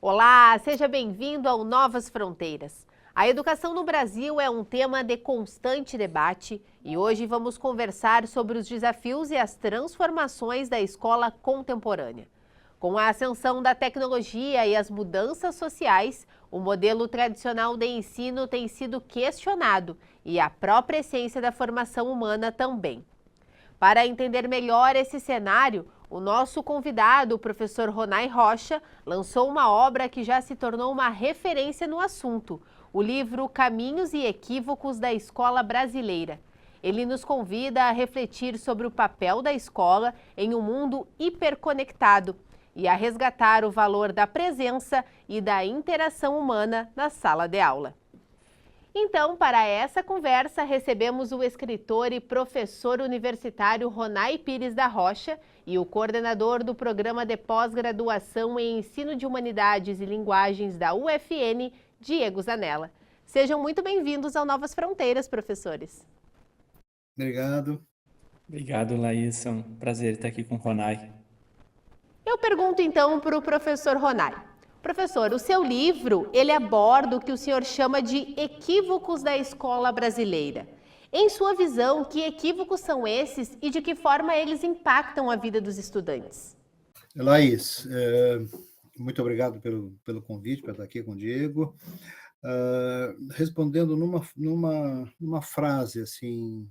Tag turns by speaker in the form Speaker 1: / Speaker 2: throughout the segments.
Speaker 1: Olá, seja bem-vindo ao Novas Fronteiras. A educação no Brasil é um tema de constante debate e hoje vamos conversar sobre os desafios e as transformações da escola contemporânea. Com a ascensão da tecnologia e as mudanças sociais, o modelo tradicional de ensino tem sido questionado e a própria essência da formação humana também. Para entender melhor esse cenário, o nosso convidado, o professor Ronai Rocha, lançou uma obra que já se tornou uma referência no assunto, o livro Caminhos e Equívocos da Escola Brasileira. Ele nos convida a refletir sobre o papel da escola em um mundo hiperconectado e a resgatar o valor da presença e da interação humana na sala de aula. Então, para essa conversa, recebemos o escritor e professor universitário Ronai Pires da Rocha e o coordenador do programa de pós-graduação em Ensino de Humanidades e Linguagens da UFN, Diego Zanella. Sejam muito bem-vindos ao Novas Fronteiras, professores.
Speaker 2: Obrigado.
Speaker 3: Obrigado, Laís. É um prazer estar aqui com o Ronai.
Speaker 1: Eu pergunto então para o professor Ronai. Professor, o seu livro, ele aborda o que o senhor chama de equívocos da escola brasileira. Em sua visão, que equívocos são esses e de que forma eles impactam a vida dos estudantes?
Speaker 2: Laís, muito obrigado pelo convite para estar aqui com o Diego. Respondendo numa frase, assim,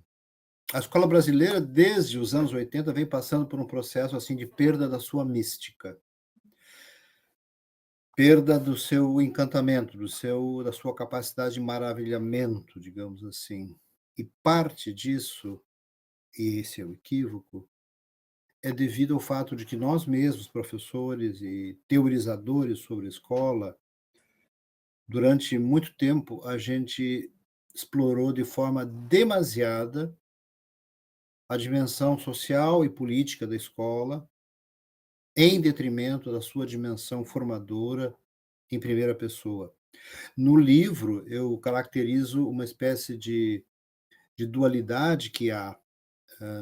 Speaker 2: a escola brasileira, desde os anos 80, vem passando por um processo assim de perda da sua mística, perda do seu encantamento, da sua capacidade de maravilhamento, digamos assim. E parte disso, e esse é o equívoco, é devido ao fato de que nós mesmos, professores e teorizadores sobre a escola, durante muito tempo a gente explorou de forma demasiada a dimensão social e política da escola, em detrimento da sua dimensão formadora em primeira pessoa. No livro, eu caracterizo uma espécie de dualidade que há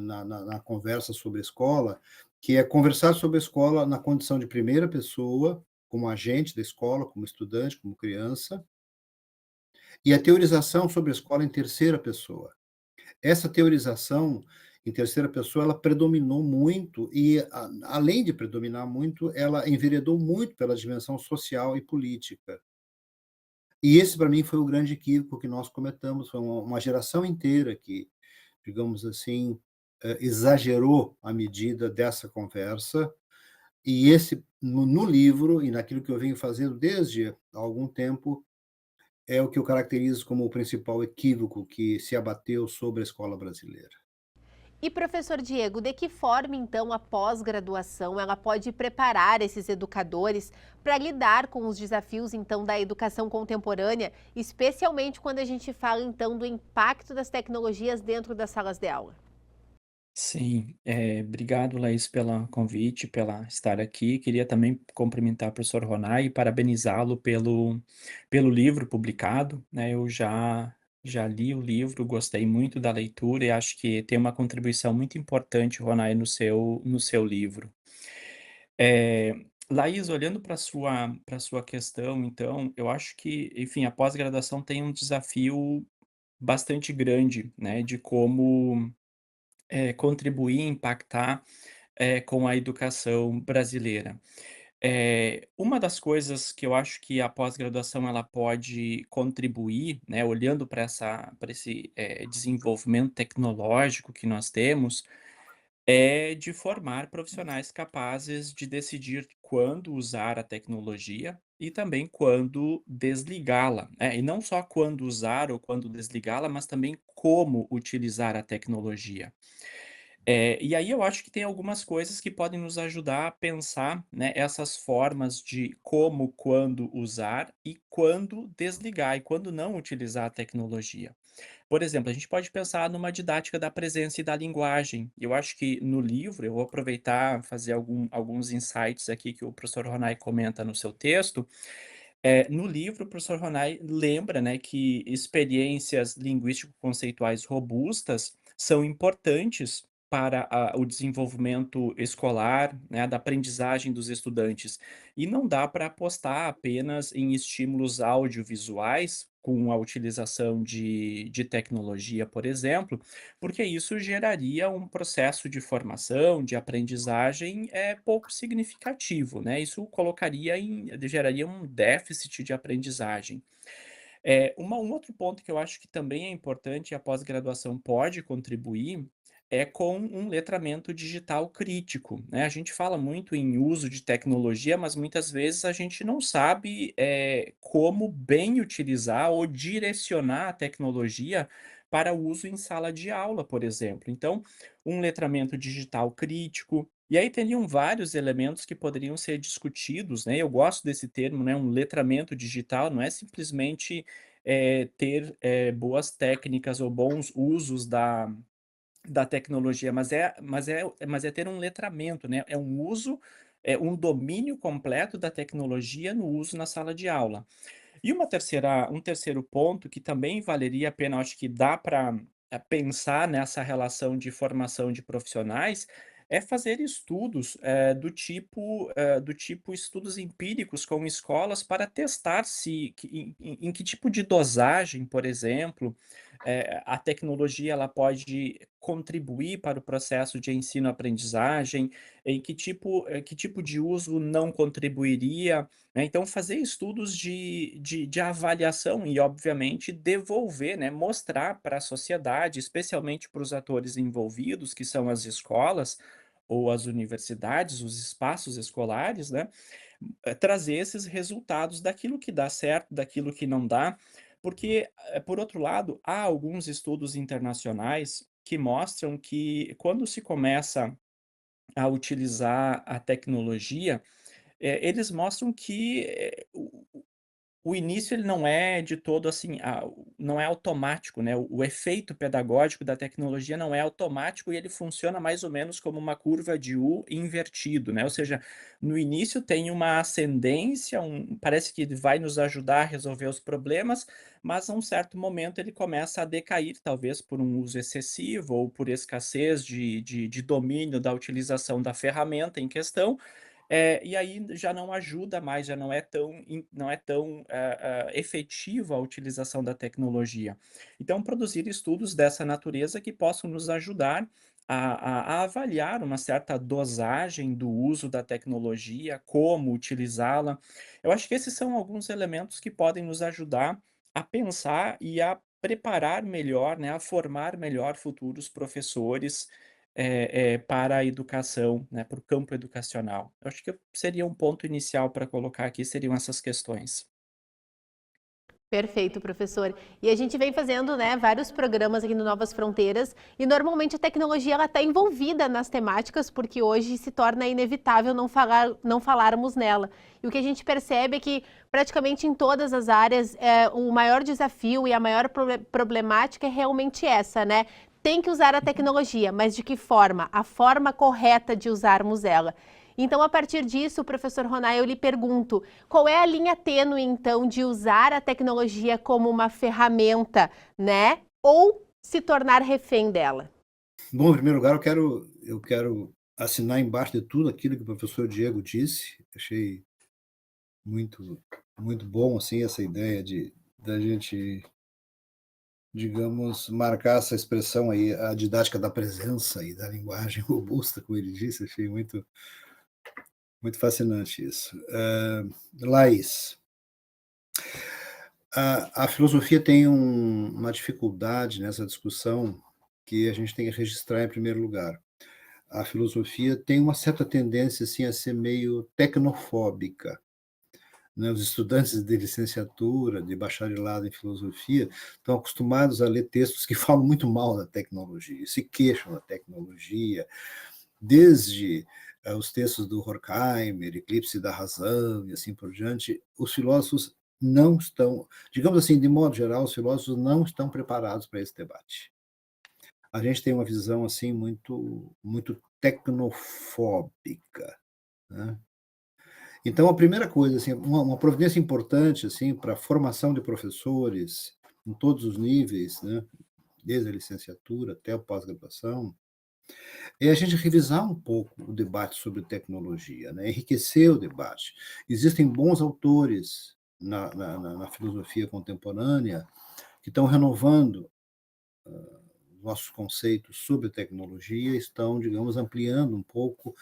Speaker 2: na conversa sobre a escola, que é conversar sobre a escola na condição de primeira pessoa, como agente da escola, como estudante, como criança, e a teorização sobre a escola em terceira pessoa. Essa teorização em terceira pessoa, ela predominou muito e, além de predominar muito, ela enveredou muito pela dimensão social e política. E esse, para mim, foi o grande equívoco que nós cometemos, foi uma geração inteira que, digamos assim, exagerou a medida dessa conversa, e esse, no livro e naquilo que eu venho fazendo desde há algum tempo, é o que eu caracterizo como o principal equívoco que se abateu sobre a escola brasileira.
Speaker 1: E professor Diego, de que forma então a pós-graduação ela pode preparar esses educadores para lidar com os desafios então da educação contemporânea, especialmente quando a gente fala então do impacto das tecnologias dentro das salas de aula?
Speaker 3: Sim, obrigado, Laís, pelo convite, pela estar aqui. Queria também cumprimentar o professor Ronai e parabenizá-lo pelo livro publicado, né? Eu já li o livro, gostei muito da leitura e acho que tem uma contribuição muito importante, Ronai, no seu livro. Eh, Laís, olhando para sua questão, então, eu acho que, enfim, a pós-graduação tem um desafio bastante grande, né, de como contribuir, impactar, com a educação brasileira. Uma das coisas que eu acho que a pós-graduação ela pode contribuir, né, olhando para esse, desenvolvimento tecnológico que nós temos, é de formar profissionais capazes de decidir quando usar a tecnologia e também quando desligá-la, né, e não só quando usar ou quando desligá-la, mas também como utilizar a tecnologia. E aí eu acho que tem algumas coisas que podem nos ajudar a pensar, né, essas formas de como, quando usar e quando desligar e quando não utilizar a tecnologia. Por exemplo, a gente pode pensar numa didática da presença e da linguagem. Eu acho que no livro, eu vou aproveitar fazer alguns insights aqui que o professor Ronai comenta no seu texto. No livro, o professor Ronai lembra, né, que experiências linguístico-conceituais robustas são importantes para o desenvolvimento escolar, né, da aprendizagem dos estudantes. E não dá para apostar apenas em estímulos audiovisuais, com a utilização de tecnologia, por exemplo, porque isso geraria um processo de formação, de aprendizagem pouco significativo, né? Isso geraria um déficit de aprendizagem. Um outro ponto que eu acho que também é importante e a pós-graduação pode contribuir, é com um letramento digital crítico, né. A gente fala muito em uso de tecnologia, mas muitas vezes a gente não sabe, como bem utilizar ou direcionar a tecnologia para o uso em sala de aula, por exemplo. Então, um letramento digital crítico, e aí teriam vários elementos que poderiam ser discutidos, né. Eu gosto desse termo, né, um letramento digital, não é simplesmente ter, boas técnicas ou bons usos da tecnologia, mas é ter um letramento, né, é um uso, um domínio completo da tecnologia no uso na sala de aula. E um terceiro ponto que também valeria a pena, eu acho que dá para pensar nessa relação de formação de profissionais, é fazer estudos, do tipo estudos empíricos com escolas para testar se que em que tipo de dosagem, por exemplo, a tecnologia ela pode contribuir para o processo de ensino-aprendizagem, em que tipo de uso não contribuiria, né. Então fazer estudos de avaliação e obviamente devolver, né, mostrar para a sociedade, especialmente para os atores envolvidos, que são as escolas ou as universidades, os espaços escolares, né, trazer esses resultados daquilo que dá certo, daquilo que não dá, porque, por outro lado, há alguns estudos internacionais que mostram que quando se começa a utilizar a tecnologia, eles mostram que, o início ele não é de todo assim, não é automático, né, o efeito pedagógico da tecnologia não é automático e ele funciona mais ou menos como uma curva de U invertido, né, ou seja, no início tem uma ascendência, parece que ele vai nos ajudar a resolver os problemas, mas a um certo momento ele começa a decair, talvez por um uso excessivo ou por escassez de domínio da utilização da ferramenta em questão, e aí já não ajuda mais, já não é tão efetiva a utilização da tecnologia. Então produzir estudos dessa natureza que possam nos ajudar a avaliar uma certa dosagem do uso da tecnologia, como utilizá-la. Eu acho que esses são alguns elementos que podem nos ajudar a pensar e a preparar melhor, né, a formar melhor futuros professores, para a educação, né, para o campo educacional. Eu acho que seria um ponto inicial para colocar aqui, seriam essas questões.
Speaker 1: Perfeito, professor. E a gente vem fazendo, né, vários programas aqui no Novas Fronteiras e normalmente a tecnologia ela está envolvida nas temáticas porque hoje se torna inevitável não falarmos nela. E o que a gente percebe é que praticamente em todas as áreas o maior desafio e a maior problemática é realmente essa, né? Tem que usar a tecnologia, mas de que forma? A forma correta de usarmos ela. Então, a partir disso, professor Ronai, eu lhe pergunto, qual é a linha tênue, então, de usar a tecnologia como uma ferramenta, né? Ou se tornar refém dela?
Speaker 2: Bom, em primeiro lugar, eu quero assinar embaixo de tudo aquilo que o professor Diego disse. Achei muito muito bom, assim, essa ideia de da gente, digamos, marcar essa expressão aí, a didática da presença e da linguagem robusta, como ele disse. Achei muito muito fascinante isso. Laís, a filosofia tem uma dificuldade nessa discussão que a gente tem que registrar em primeiro lugar. A filosofia tem uma certa tendência, assim, a ser meio tecnofóbica, né. Os estudantes de licenciatura, de bacharelado em filosofia, estão acostumados a ler textos que falam muito mal da tecnologia, se queixam da tecnologia, desde, os textos do Horkheimer, Eclipse da Razão e assim por diante. Os filósofos não estão, digamos assim, de modo geral, os filósofos não estão preparados para esse debate. A gente tem uma visão, assim, muito muito tecnofóbica, né. Então a primeira coisa, assim, uma providência importante, assim, para a formação de professores em todos os níveis, né, desde a licenciatura até a pós-graduação, é a gente revisar um pouco o debate sobre tecnologia, né? Enriquecer o debate. Existem bons autores na filosofia contemporânea que estão renovando nossos conceitos sobre tecnologia, estão, digamos, ampliando um pouco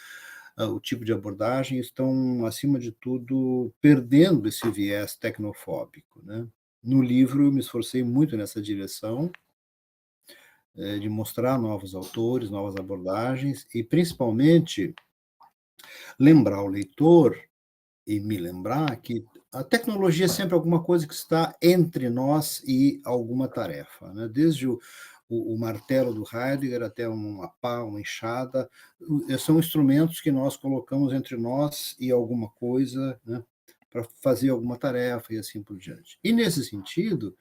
Speaker 2: o tipo de abordagem, estão, acima de tudo, perdendo esse viés tecnofóbico, né? No livro, eu me esforcei muito nessa direção, de mostrar novos autores, novas abordagens, e principalmente lembrar o leitor e me lembrar que a tecnologia é sempre alguma coisa que está entre nós e alguma tarefa, né? Desde o martelo do Heidegger até uma pá, uma enxada, são instrumentos que nós colocamos entre nós e alguma coisa, né? Para fazer alguma tarefa e assim por diante. E nesse sentido,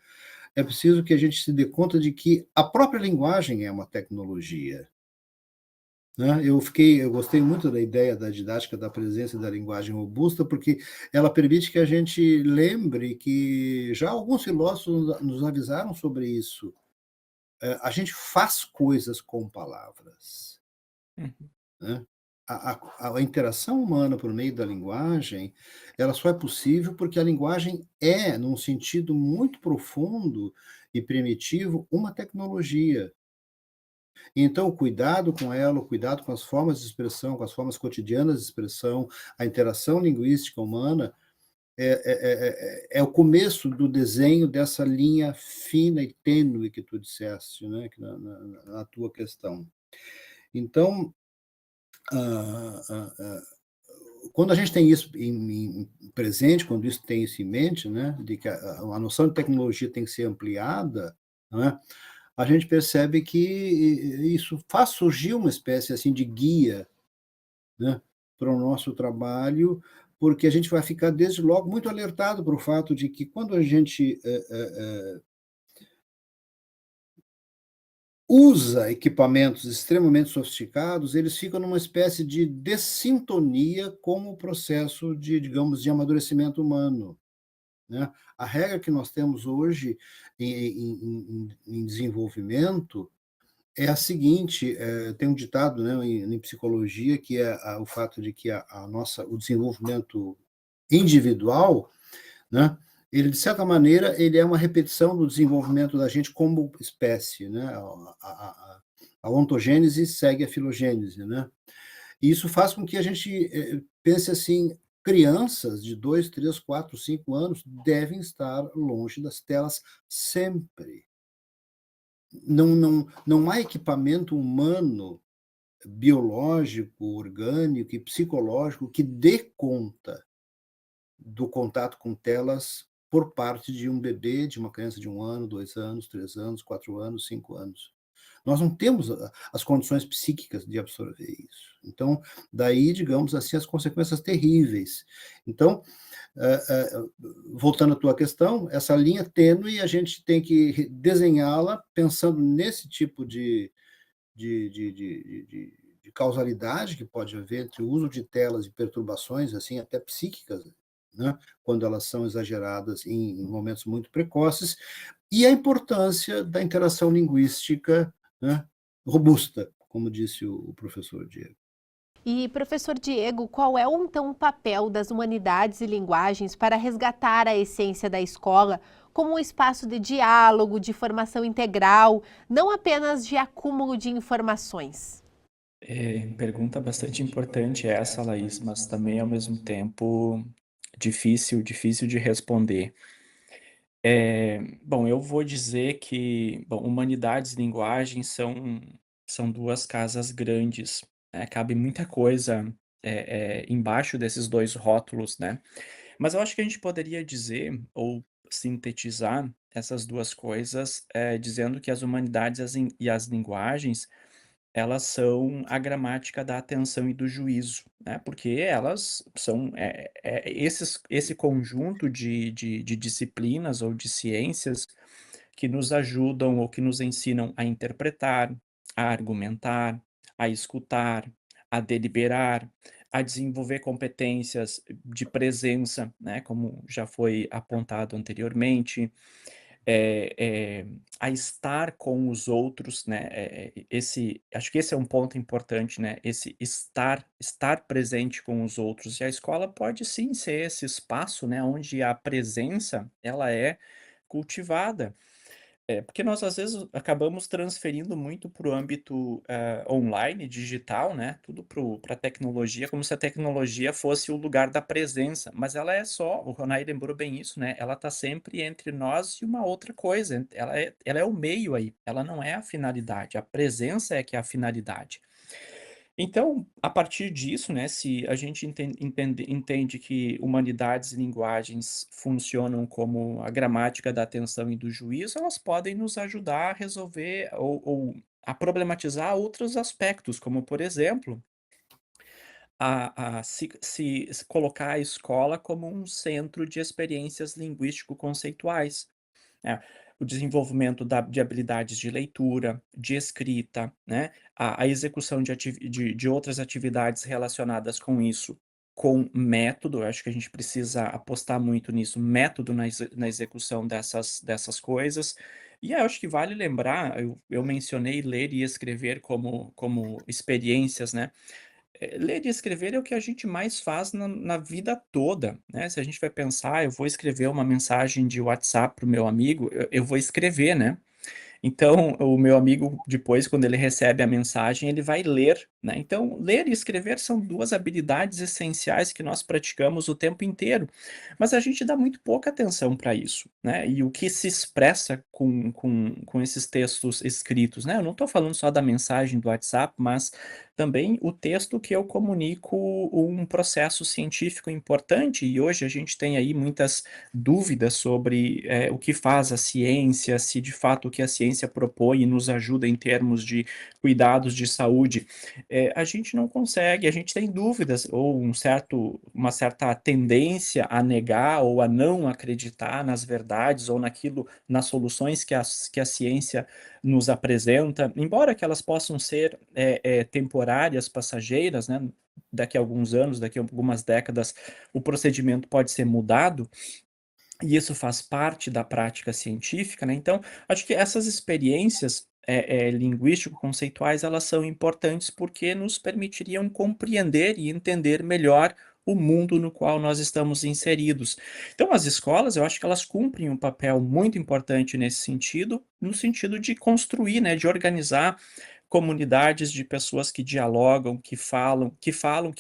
Speaker 2: é preciso que a gente se dê conta de que a própria linguagem é uma tecnologia, né? Eu gostei muito da ideia da didática da presença da linguagem robusta, porque ela permite que a gente lembre que já alguns filósofos nos avisaram sobre isso. A gente faz coisas com palavras,
Speaker 3: Uhum.
Speaker 2: né? A interação humana por meio da linguagem, ela só é possível porque a linguagem é, num sentido muito profundo e primitivo, uma tecnologia. Então, o cuidado com ela, o cuidado com as formas de expressão, com as formas cotidianas de expressão, a interação linguística humana, é o começo do desenho dessa linha fina e tênue que tu disseste, né, na tua questão. Então, ah, ah, ah, quando a gente tem isso em presente, quando isso tem isso em mente, né, de que a noção de tecnologia tem que ser ampliada, né, a gente percebe que isso faz surgir uma espécie assim de guia, né, para o nosso trabalho, porque a gente vai ficar desde logo muito alertado para o fato de que quando a gente usa equipamentos extremamente sofisticados, eles ficam numa espécie de dessintonia com o processo de, digamos, de amadurecimento humano, né? A regra que nós temos hoje em desenvolvimento é a seguinte, tem um ditado, né, em psicologia, que é o fato de que o desenvolvimento individual, né, ele, de certa maneira, ele é uma repetição do desenvolvimento da gente como espécie, né? A ontogênese segue a filogênese, né? E isso faz com que a gente pense assim, crianças de 2, 3, 4, 5 anos devem estar longe das telas sempre. Não há equipamento humano, biológico, orgânico e psicológico que dê conta do contato com telas por parte de um bebê, de uma criança de 1 ano, 2 anos, 3 anos, 4 anos, 5 anos. Nós não temos as condições psíquicas de absorver isso. Então, daí, digamos assim, as consequências terríveis. Então, voltando à tua questão, essa linha tênue, a gente tem que desenhá-la pensando nesse tipo de, de, de, de, de causalidade que pode haver entre o uso de telas e perturbações, assim, até psíquicas, né, quando elas são exageradas em momentos muito precoces, e a importância da interação linguística, né, robusta, como disse o professor Diego.
Speaker 1: E, professor Diego, qual é então o papel das humanidades e linguagens para resgatar a essência da escola como um espaço de diálogo, de formação integral, não apenas de acúmulo de informações?
Speaker 3: Pergunta bastante importante essa, Laís, mas também ao mesmo tempo difícil de responder. Bom, eu vou dizer que, bom, humanidades e linguagem são duas casas grandes, né? Cabe muita coisa embaixo desses dois rótulos, né? Mas eu acho que a gente poderia dizer, ou sintetizar essas duas coisas, dizendo que as humanidades e as linguagens elas são a gramática da atenção e do juízo, né, porque elas são, esse conjunto de disciplinas ou de ciências que nos ajudam ou que nos ensinam a interpretar, a argumentar, a escutar, a deliberar, a desenvolver competências de presença, né, como já foi apontado anteriormente, a estar com os outros, né? Acho que esse é um ponto importante, né? Esse estar presente com os outros. E a escola pode sim ser esse espaço, né? Onde a presença ela é cultivada. Porque nós às vezes acabamos transferindo muito para o âmbito, online, digital, né, tudo para a tecnologia, como se a tecnologia fosse o lugar da presença, mas ela é só, o Ronai lembrou bem isso, né, ela está sempre entre nós e uma outra coisa, ela é o meio aí, ela não é a finalidade, a presença é que é a finalidade. Então, a partir disso, né, se a gente entende que humanidades e linguagens funcionam como a gramática da atenção e do juízo, elas podem nos ajudar a resolver ou a problematizar outros aspectos, como, por exemplo, se colocar a escola como um centro de experiências linguístico-conceituais. É, o desenvolvimento de habilidades de leitura, de escrita, né, a execução de outras atividades relacionadas com isso, com método, eu acho que a gente precisa apostar muito nisso, método na execução dessas coisas. E eu acho que vale lembrar, eu mencionei ler e escrever como experiências, né, ler e escrever é o que a gente mais faz na vida toda, né. Se a gente vai pensar: "Eu vou escrever uma mensagem de WhatsApp para o meu amigo", eu vou escrever, né. Então, o meu amigo, depois, quando ele recebe a mensagem, ele vai ler, né. Então, ler e escrever são 2 habilidades essenciais que nós praticamos o tempo inteiro, mas a gente dá muito pouca atenção para isso, né. E o que se expressa com esses textos escritos, né. Eu não estou falando só da mensagem do WhatsApp, mas também o texto que eu comunico um processo científico importante, e hoje a gente tem aí muitas dúvidas sobre, o que faz a ciência, se de fato o que a ciência propõe e nos ajuda em termos de cuidados de saúde, a gente não consegue, a gente tem dúvidas ou uma certa tendência a negar ou a não acreditar nas verdades ou nas soluções que a ciência nos apresenta, embora que elas possam ser, temporárias, passageiras, né, daqui a alguns anos, daqui a algumas décadas, o procedimento pode ser mudado, e isso faz parte da prática científica, né, então, acho que essas experiências, linguístico-conceituais, elas são importantes, porque nos permitiriam compreender e entender melhor o mundo no qual nós estamos inseridos. Então as escolas, eu acho que elas cumprem um papel muito importante nesse sentido, no sentido de construir, né, de organizar comunidades de pessoas que dialogam, que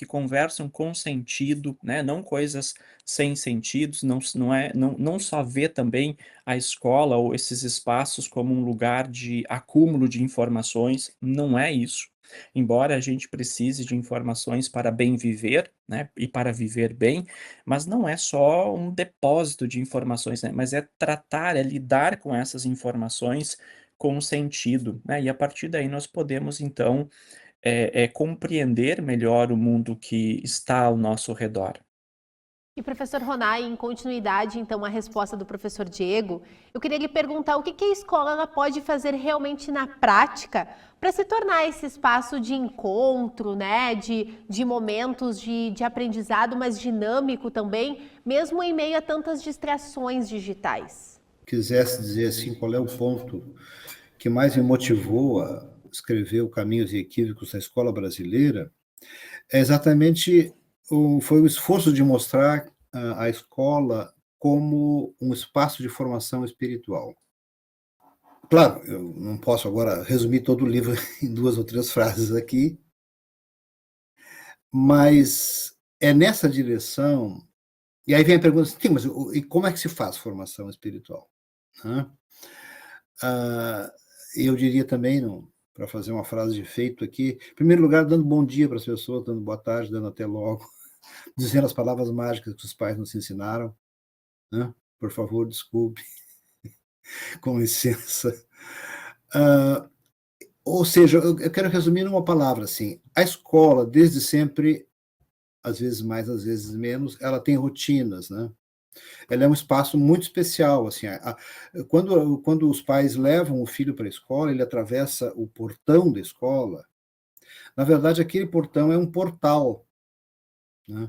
Speaker 3: conversam com sentido, né, não coisas sem sentidos, não só vê também a escola ou esses espaços como um lugar de acúmulo de informações, não é isso. Embora a gente precise de informações para bem viver, né, e para viver bem, mas não é só um depósito de informações, né, mas é tratar, é lidar com essas informações com sentido, né, e a partir daí nós podemos então, compreender melhor o mundo que está ao nosso redor.
Speaker 1: E professor Ronai, em continuidade, então, à resposta do professor Diego, eu queria lhe perguntar o que a escola ela pode fazer realmente na prática para se tornar esse espaço de encontro, né, de momentos de aprendizado, mas dinâmico também, mesmo em meio a tantas distrações digitais.
Speaker 2: Quisesse dizer assim, qual é o ponto que mais me motivou a escrever o Caminhos e Equívocos da Escola Brasileira, é exatamente foi o esforço de mostrar a escola como um espaço de formação espiritual. Claro, eu não posso agora resumir todo o livro em 2 ou 3 frases aqui, mas é nessa direção. E aí vem a pergunta assim: mas e como é que se faz formação espiritual? Né? Ah, eu diria também, para fazer uma frase de efeito aqui, em primeiro lugar, dando bom dia para as pessoas, dando boa tarde, dando até logo, dizendo as palavras mágicas que os pais nos ensinaram, né? Por favor, desculpe, com licença. Ah, ou seja, eu quero resumir numa palavra assim: a escola, desde sempre, às vezes mais, às vezes menos, ela tem rotinas, né? Ela é um espaço muito especial, assim, quando os pais levam o filho para a escola, ele atravessa o portão da escola, na verdade aquele portão é um portal, né?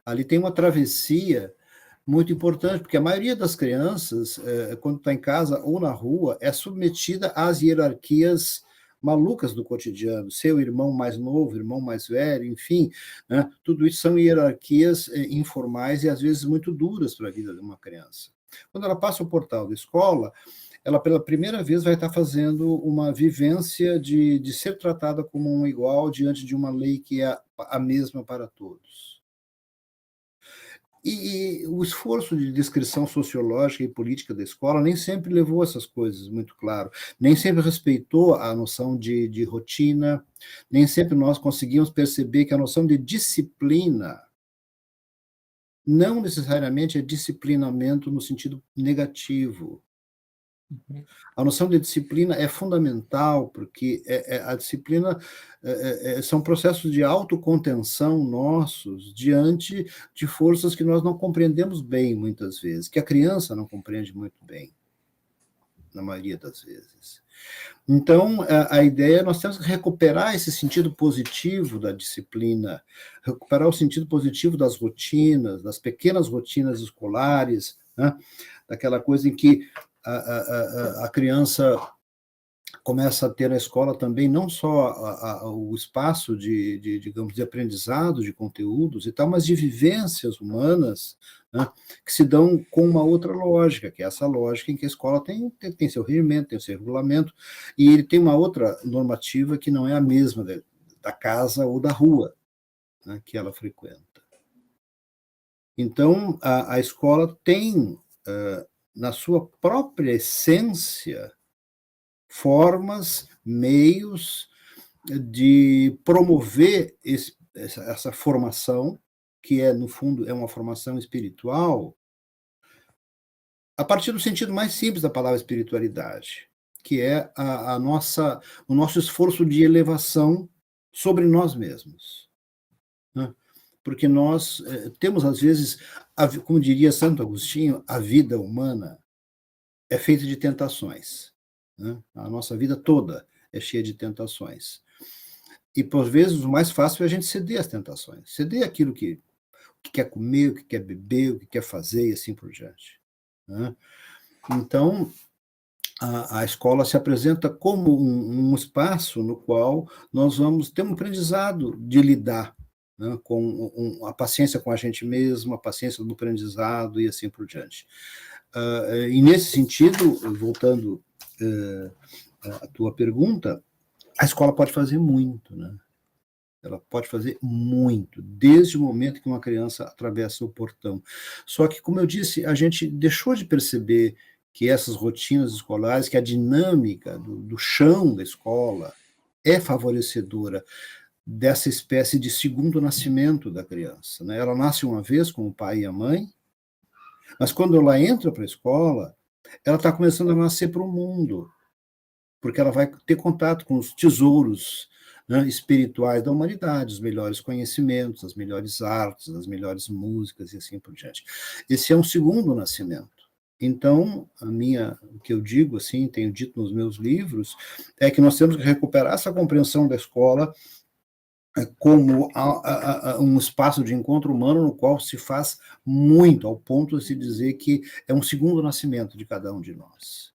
Speaker 2: Ali tem uma travessia Muito importante, porque a maioria das crianças, quando está em casa ou na rua, é submetida às hierarquias malucas do cotidiano, seu irmão mais novo, irmão mais velho, enfim, né? Tudo isso são hierarquias informais e às vezes muito duras para a vida de uma criança. Quando ela passa o portal da escola, ela pela primeira vez vai estar fazendo uma vivência de ser tratada como um igual diante de uma lei que é a mesma para todos. E o esforço de descrição sociológica e política da escola nem sempre levou essas coisas muito claro, nem sempre respeitou a noção de rotina, nem sempre nós conseguimos perceber que a noção de disciplina não necessariamente é disciplinamento no sentido negativo.
Speaker 3: Uhum.
Speaker 2: A noção de disciplina é fundamental, porque a disciplina são processos de autocontenção nossos diante de forças que nós não compreendemos bem, muitas vezes, que a criança não compreende muito bem, na maioria das vezes. Então, a ideia é nós temos que recuperar esse sentido positivo da disciplina, recuperar o sentido positivo das rotinas, das pequenas rotinas escolares, né? Daquela coisa em que a criança começa a ter na escola também não só o espaço digamos, de aprendizado de conteúdos e tal, mas de vivências humanas, né, que se dão com uma outra lógica, que é essa lógica em que a escola tem seu regimento, tem seu regulamento, e ele tem uma outra normativa que não é a mesma da casa ou da rua, né, que ela frequenta. Então, a escola tem, na sua própria essência, formas, meios de promover essa formação, que no fundo, é uma formação espiritual, a partir do sentido mais simples da palavra espiritualidade, que é o nosso esforço de elevação sobre nós mesmos, né? Porque nós temos, às vezes, como diria Santo Agostinho, a vida humana é feita de tentações, né? A nossa vida toda é cheia de tentações. E, por vezes, o mais fácil é a gente ceder às tentações, ceder aquilo que quer comer, o que quer beber, o que quer fazer e assim por diante, né? Então, a escola se apresenta como um espaço no qual nós vamos ter um aprendizado de lidar, né, com a paciência com a gente mesmo, a paciência do aprendizado e assim por diante. E nesse sentido, voltando à tua pergunta, a escola pode fazer muito, né? Ela pode fazer muito, desde o momento que uma criança atravessa o portão. Só que, como eu disse, a gente deixou de perceber que essas rotinas escolares, que a dinâmica do chão da escola é favorecedora dessa espécie de segundo nascimento da criança, né? Ela nasce uma vez com o pai e a mãe, mas quando ela entra para a escola, ela está começando a nascer para o mundo, porque ela vai ter contato com os tesouros, né, espirituais da humanidade, os melhores conhecimentos, as melhores artes, as melhores músicas e assim por diante. Esse é um segundo nascimento. Então, o que eu digo, assim, tenho dito nos meus livros, é que nós temos que recuperar essa compreensão da escola como um espaço de encontro humano no qual se faz muito, ao ponto de se dizer que é um segundo nascimento de cada um de nós.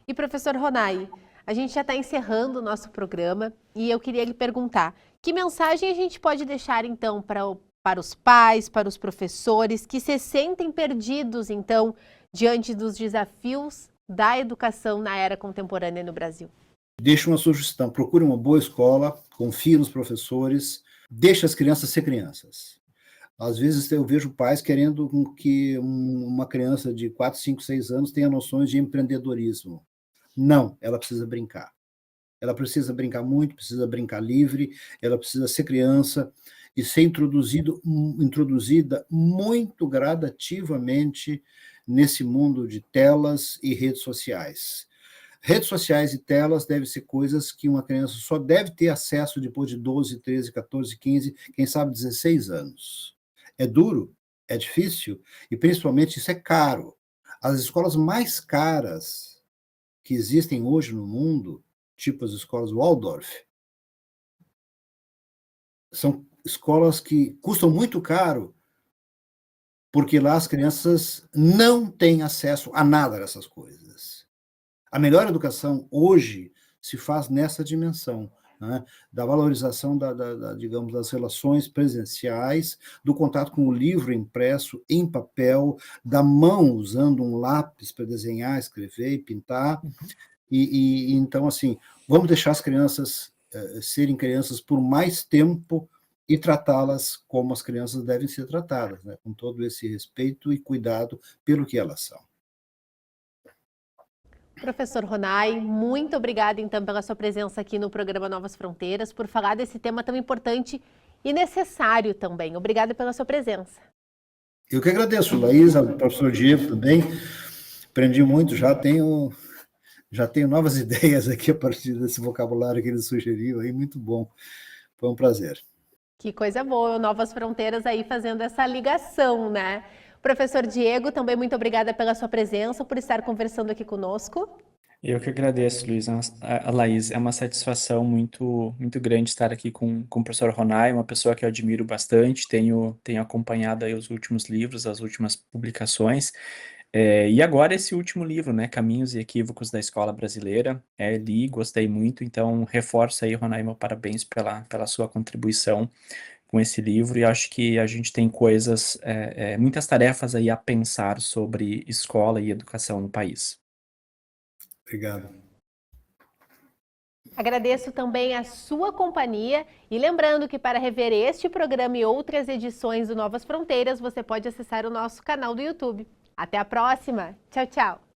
Speaker 1: E professor Ronai, a gente já está encerrando o nosso programa e eu queria lhe perguntar, que mensagem a gente pode deixar então para os pais, para os professores que se sentem perdidos então diante dos desafios da educação na era contemporânea no Brasil?
Speaker 2: Deixo uma sugestão, procure uma boa escola, confie nos professores, deixe as crianças ser crianças. Às vezes eu vejo pais querendo que uma criança de 4, 5, 6 anos tenha noções de empreendedorismo. Não, ela precisa brincar. Ela precisa brincar muito, precisa brincar livre, ela precisa ser criança e ser introduzida muito gradativamente nesse mundo de telas e redes sociais. Redes sociais e telas devem ser coisas que uma criança só deve ter acesso depois de 12, 13, 14, 15, quem sabe 16 anos. É duro, é difícil e, principalmente, isso é caro. As escolas mais caras que existem hoje no mundo, tipo as escolas Waldorf, são escolas que custam muito caro porque lá as crianças não têm acesso a nada dessas coisas. A melhor educação hoje se faz nessa dimensão, né, da valorização digamos, das relações presenciais, do contato com o livro impresso em papel, da mão usando um lápis para desenhar, escrever e pintar. Então, assim, vamos deixar as crianças serem crianças por mais tempo e tratá-las como as crianças devem ser tratadas, né, com todo esse respeito e cuidado pelo que elas são.
Speaker 1: Professor Ronai, muito obrigada então pela sua presença aqui no programa Novas Fronteiras, por falar desse tema tão importante e necessário também. Obrigada pela sua presença.
Speaker 2: Eu que agradeço, Laís, ao professor Diego também. Aprendi muito, já tenho novas ideias aqui a partir desse vocabulário que ele sugeriu aí, muito bom. Foi um prazer.
Speaker 1: Que coisa boa, Novas Fronteiras aí fazendo essa ligação, né? Professor Diego, também muito obrigada pela sua presença, por estar conversando aqui conosco.
Speaker 3: Eu que agradeço, Luiz, Laís. É uma satisfação muito, muito grande estar aqui com o professor Ronai, uma pessoa que eu admiro bastante, tenho acompanhado aí os últimos livros, as últimas publicações, e agora esse último livro, né, Caminhos e Equívocos da Escola Brasileira, li, gostei muito, então reforço aí, Ronai, meu parabéns pela sua contribuição com esse livro, e acho que a gente tem muitas tarefas aí a pensar sobre escola e educação no país.
Speaker 2: Obrigado.
Speaker 1: Agradeço também a sua companhia e lembrando que para rever este programa e outras edições do Novas Fronteiras, você pode acessar o nosso canal do YouTube. Até a próxima. Tchau, tchau.